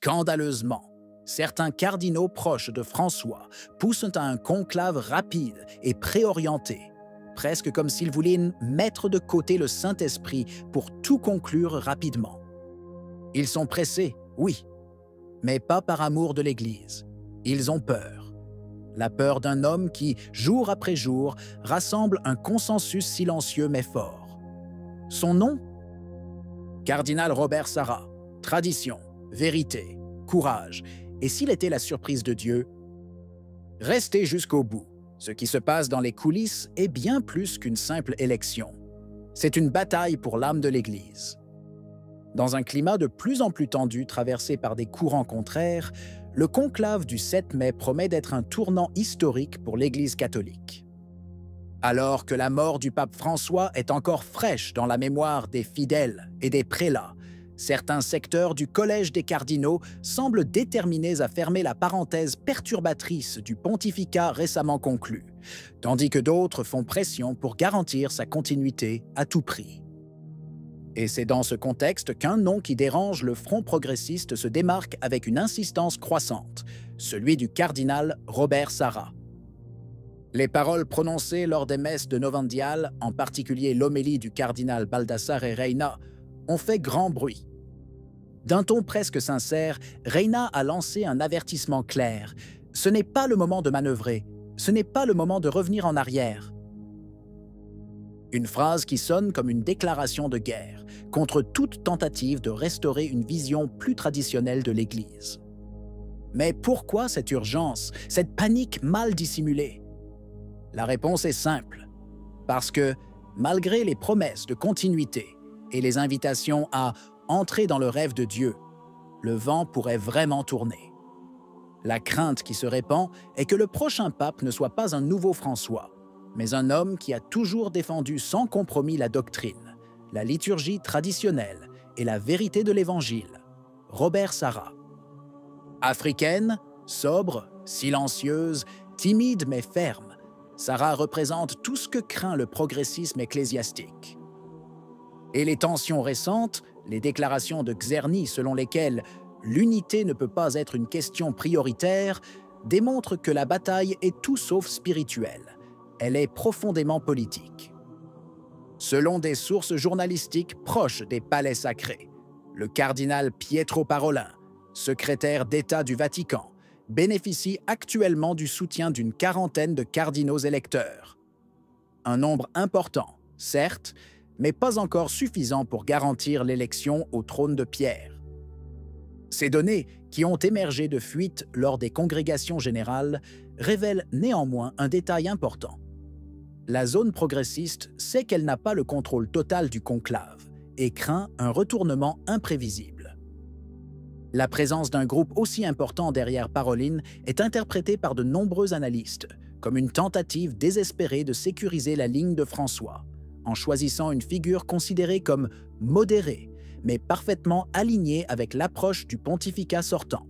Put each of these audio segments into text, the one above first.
scandaleusement, certains cardinaux proches de François poussent à un conclave rapide et préorienté, presque comme s'ils voulaient mettre de côté le Saint-Esprit pour tout conclure rapidement. Ils sont pressés, oui, mais pas par amour de l'Église. Ils ont peur. La peur d'un homme qui, jour après jour, rassemble un consensus silencieux mais fort. Son nom? Cardinal Robert Sarra. Tradition, vérité, courage. Et s'il était la surprise de Dieu? Restez jusqu'au bout. Ce qui se passe dans les coulisses est bien plus qu'une simple élection. C'est une bataille pour l'âme de l'Église. Dans un climat de plus en plus tendu traversé par des courants contraires, le conclave du 7 mai promet d'être un tournant historique pour l'Église catholique. Alors que la mort du pape François est encore fraîche dans la mémoire des fidèles et des prélats, certains secteurs du Collège des cardinaux semblent déterminés à fermer la parenthèse perturbatrice du pontificat récemment conclu, tandis que d'autres font pression pour garantir sa continuité à tout prix. Et c'est dans ce contexte qu'un nom qui dérange le front progressiste se démarque avec une insistance croissante, celui du cardinal Robert Sarra. Les paroles prononcées lors des messes de Novandial, en particulier l'homélie du cardinal Baldassare Reina, ont fait grand bruit. D'un ton presque sincère, Reina a lancé un avertissement clair. Ce n'est pas le moment de manœuvrer, ce n'est pas le moment de revenir en arrière. Une phrase qui sonne comme une déclaration de guerre contre toute tentative de restaurer une vision plus traditionnelle de l'Église. Mais pourquoi cette urgence, cette panique mal dissimulée? La réponse est simple. Parce que, malgré les promesses de continuité et les invitations à entrer dans le rêve de Dieu, le vent pourrait vraiment tourner. La crainte qui se répand est que le prochain pape ne soit pas un nouveau François, mais un homme qui a toujours défendu sans compromis la doctrine, la liturgie traditionnelle et la vérité de l'Évangile, Robert Sarra. Africaine, sobre, silencieuse, timide mais ferme, Sarra représente tout ce que craint le progressisme ecclésiastique. Et les tensions récentes, les déclarations de Czerny selon lesquelles l'unité ne peut pas être une question prioritaire, démontrent que la bataille est tout sauf spirituelle. Elle est profondément politique. Selon des sources journalistiques proches des palais sacrés, le cardinal Pietro Parolin, secrétaire d'État du Vatican, bénéficie actuellement du soutien d'une quarantaine de cardinaux électeurs. Un nombre important, certes, mais pas encore suffisant pour garantir l'élection au trône de Pierre. Ces données, qui ont émergé de fuites lors des congrégations générales, révèlent néanmoins un détail important. La zone progressiste sait qu'elle n'a pas le contrôle total du conclave et craint un retournement imprévisible. La présence d'un groupe aussi important derrière Parolin est interprétée par de nombreux analystes comme une tentative désespérée de sécuriser la ligne de François, en choisissant une figure considérée comme modérée, mais parfaitement alignée avec l'approche du pontificat sortant.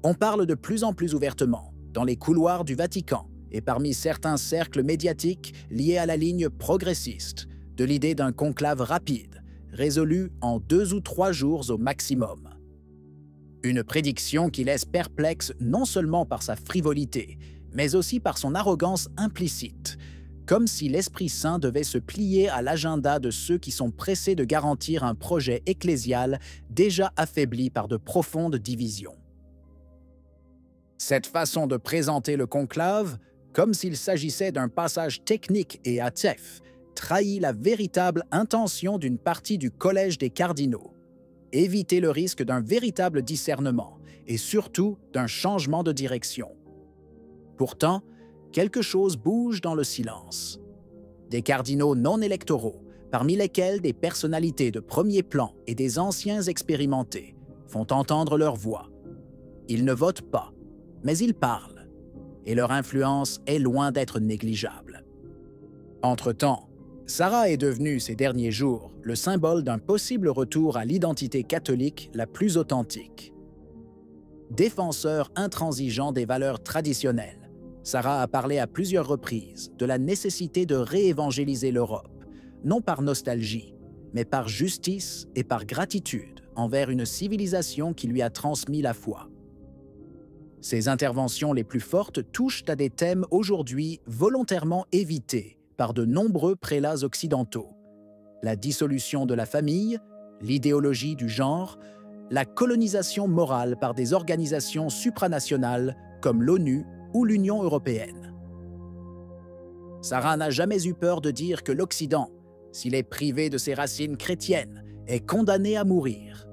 On parle de plus en plus ouvertement, dans les couloirs du Vatican et parmi certains cercles médiatiques liés à la ligne progressiste, de l'idée d'un conclave rapide, résolu en 2 ou 3 jours au maximum. Une prédiction qui laisse perplexe non seulement par sa frivolité, mais aussi par son arrogance implicite, comme si l'Esprit Saint devait se plier à l'agenda de ceux qui sont pressés de garantir un projet ecclésial déjà affaibli par de profondes divisions. Cette façon de présenter le conclave, comme s'il s'agissait d'un passage technique et hâtif, trahit la véritable intention d'une partie du Collège des cardinaux: éviter le risque d'un véritable discernement et surtout d'un changement de direction. Pourtant, quelque chose bouge dans le silence. Des cardinaux non électoraux, parmi lesquels des personnalités de premier plan et des anciens expérimentés, font entendre leur voix. Ils ne votent pas, mais ils parlent, et leur influence est loin d'être négligeable. Entre-temps, Sarra est devenue ces derniers jours le symbole d'un possible retour à l'identité catholique la plus authentique. Défenseur intransigeant des valeurs traditionnelles, Sarra a parlé à plusieurs reprises de la nécessité de réévangéliser l'Europe, non par nostalgie, mais par justice et par gratitude. envers une civilisation qui lui a transmis la foi. Ses interventions les plus fortes touchent à des thèmes aujourd'hui volontairement évités par de nombreux prélats occidentaux: la dissolution de la famille, l'idéologie du genre, la colonisation morale par des organisations supranationales comme l'ONU ou l'Union européenne. Sarah n'a jamais eu peur de dire que l'Occident, s'il est privé de ses racines chrétiennes, est condamné à mourir.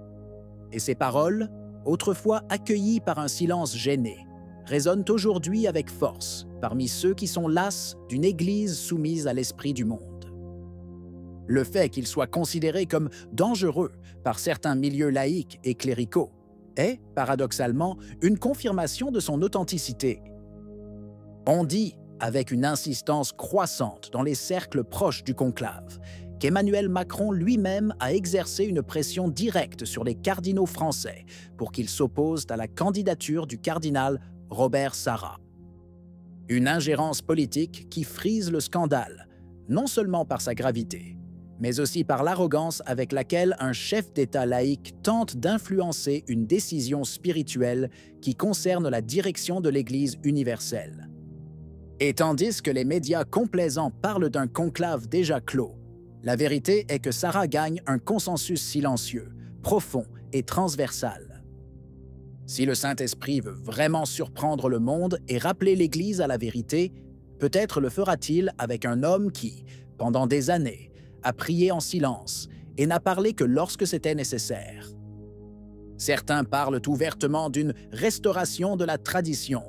Et ces paroles, autrefois accueillies par un silence gêné, résonnent aujourd'hui avec force parmi ceux qui sont las d'une Église soumise à l'esprit du monde. Le fait qu'il soit considéré comme dangereux par certains milieux laïques et cléricaux est, paradoxalement, une confirmation de son authenticité. On dit, avec une insistance croissante dans les cercles proches du conclave, qu'Emmanuel Macron lui-même a exercé une pression directe sur les cardinaux français pour qu'ils s'opposent à la candidature du cardinal Robert Sarra. Une ingérence politique qui frise le scandale, non seulement par sa gravité, mais aussi par l'arrogance avec laquelle un chef d'État laïque tente d'influencer une décision spirituelle qui concerne la direction de l'Église universelle. Et tandis que les médias complaisants parlent d'un conclave déjà clos, la vérité est que Sarra gagne un consensus silencieux, profond et transversal. Si le Saint-Esprit veut vraiment surprendre le monde et rappeler l'Église à la vérité, peut-être le fera-t-il avec un homme qui, pendant des années, a prié en silence et n'a parlé que lorsque c'était nécessaire. Certains parlent ouvertement d'une restauration de la tradition,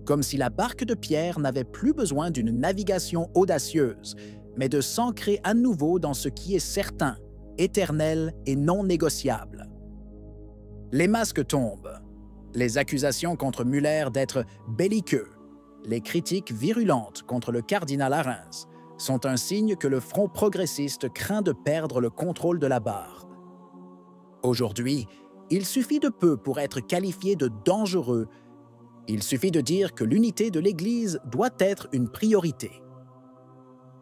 comme si la barque de Pierre n'avait plus besoin d'une navigation audacieuse, mais de s'ancrer à nouveau dans ce qui est certain, éternel et non négociable. Les masques tombent. Les accusations contre Muller d'être belliqueux, les critiques virulentes contre le cardinal Arens, sont un signe que le front progressiste craint de perdre le contrôle de la barre. Aujourd'hui, il suffit de peu pour être qualifié de dangereux. Il suffit de dire que l'unité de l'Église doit être une priorité.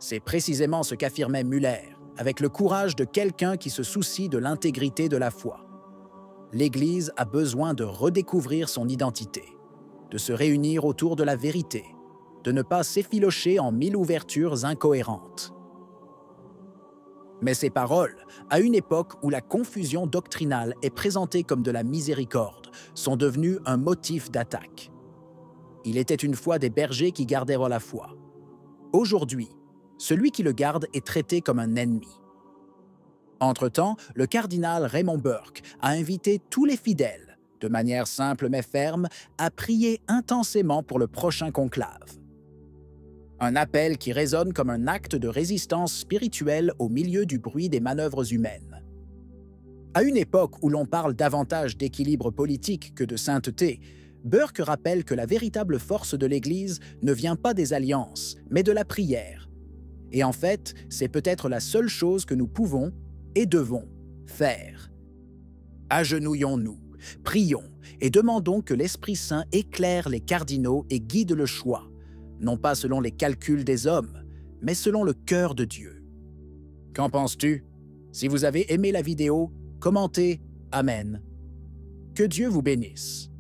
C'est précisément ce qu'affirmait Muller, avec le courage de quelqu'un qui se soucie de l'intégrité de la foi. L'Église a besoin de redécouvrir son identité, de se réunir autour de la vérité, de ne pas s'effilocher en 1000 ouvertures incohérentes. Mais ces paroles, à une époque où la confusion doctrinale est présentée comme de la miséricorde, sont devenues un motif d'attaque. Il était une fois des bergers qui gardèrent la foi. Aujourd'hui, celui qui le garde est traité comme un ennemi. Entre-temps, le cardinal Raymond Burke a invité tous les fidèles, de manière simple mais ferme, à prier intensément pour le prochain conclave. Un appel qui résonne comme un acte de résistance spirituelle au milieu du bruit des manœuvres humaines. À une époque où l'on parle davantage d'équilibre politique que de sainteté, Burke rappelle que la véritable force de l'Église ne vient pas des alliances, mais de la prière. Et en fait, c'est peut-être la seule chose que nous pouvons et devons faire. Agenouillons-nous, prions et demandons que l'Esprit Saint éclaire les cardinaux et guide le choix, non pas selon les calculs des hommes, mais selon le cœur de Dieu. Qu'en penses-tu? Si vous avez aimé la vidéo, commentez « Amen ». Que Dieu vous bénisse.